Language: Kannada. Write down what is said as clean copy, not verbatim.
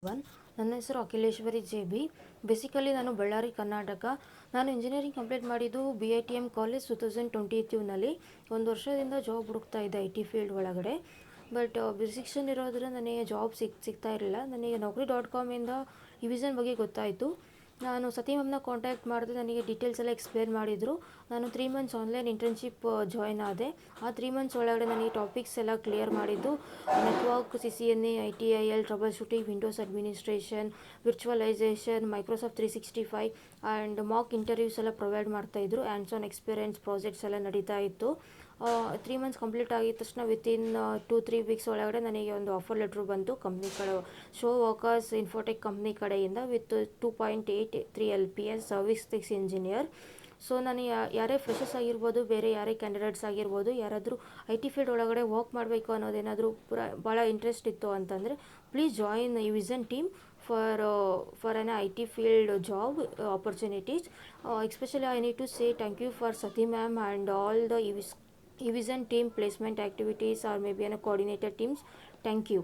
ನನ್ನ ಹೆಸರು ಅಖಿಲೇಶ್ವರಿ JB. ಬೇಸಿಕಲಿ ನಾನು ಬಳ್ಳಾರಿ ಕರ್ನಾಟಕ. ನಾನು ಇಂಜಿನಿಯರಿಂಗ್ ಕಂಪ್ಲೀಟ್ ಮಾಡಿದ್ದು BITM ಕಾಲೇಜ್ 2022ನಲ್ಲಿ. ಒಂದು ವರ್ಷದಿಂದ ಜಾಬ್ ಹುಡುಕ್ತಾ ಇದ್ದೆ IT ಫೀಲ್ಡ್ ಒಳಗಡೆ. ಬಟ್ ರಿಸ್ಟ್ರಿಕ್ಷನ್ ಇರೋದ್ರಿಂದ ನನಗೆ ಜಾಬ್ ಸಿಗ್ತಾ ಇರಲಿಲ್ಲ. ನನಗೆ Naukri.com ಈ ವಿಷನ್ ಬಗ್ಗೆ ಗೊತ್ತಾಯಿತು. ನಾನು ಸತಿ ಮ್ಯಾಮ್ನ ಕಾಂಟ್ಯಾಕ್ಟ್ ಮಾಡಿದೆ. ನನಗೆ ಡೀಟೇಲ್ಸ್ ಎಲ್ಲ ಎಕ್ಸ್ಪ್ಲೇನ್ ಮಾಡಿದರು. ನಾನು 3 ಮಂತ್ಸ್ ಆನ್ಲೈನ್ ಇಂಟರ್ನ್ಶಿಪ್ ಜಾಯ್ನ್ ಆದೆ. ಆ 3 ಮಂತ್ಸ್ ಒಳಗಡೆ ನನಗೆ ಟಾಪಿಕ್ಸ್ ಎಲ್ಲ ಕ್ಲಿಯರ್ ಮಾಡಿದ್ದು. Network, CCNA, ITIL, troubleshooting, Windows administration, virtualisation, Microsoft 365 and mock interviews ಎಲ್ಲ ಪ್ರೊವೈಡ್ ಮಾಡ್ತಾಯಿದ್ರು. ಹ್ಯಾಂಡ್ಸ್ ಆನ್ ಎಕ್ಸ್ಪೀರಿಯನ್ಸ್ ಪ್ರಾಜೆಕ್ಟ್ಸ್ ಎಲ್ಲ ನಡೀತಾ ಇತ್ತು. 3 ಮಂತ್ಸ್ ಕಂಪ್ಲೀಟ್ ಆಗಿದ ತಕ್ಷಣ ವಿತಿನ್ 2-3 ವೀಕ್ಸ್ ಒಳಗಡೆ ನನಗೆ ಒಂದು ಆಫರ್ ಲೆಟ್ರ್ ಬಂತು ಕಂಪ್ನಿ ಕಡೆ, Sureworkers Infotech ಕಂಪ್ನಿ ಕಡೆಯಿಂದ, with 2.83 LPS service engineer. So ನಾನು ಯಾರೇ ಫ್ರೆಶರ್ಸ್ ಆಗಿರ್ಬೋದು, ಬೇರೆ ಯಾರೇ ಕ್ಯಾಂಡಿಡೇಟ್ಸ್ ಆಗಿರ್ಬೋದು, ಯಾರಾದರೂ IT ಫೀಲ್ಡ್ ಒಳಗಡೆ ವರ್ಕ್ ಮಾಡಬೇಕು ಅನ್ನೋದೇನಾದರೂ ಭಾಳ ಇಂಟ್ರೆಸ್ಟ್ ಇತ್ತು ಅಂತಂದರೆ ಪ್ಲೀಸ್ ಜಾಯಿನ್ ಈ vision team for an IT field job opportunities. Especially I need to say thank you for Sati ma'am and all the Vision team placement activities or maybe coordinated teams. Thank you.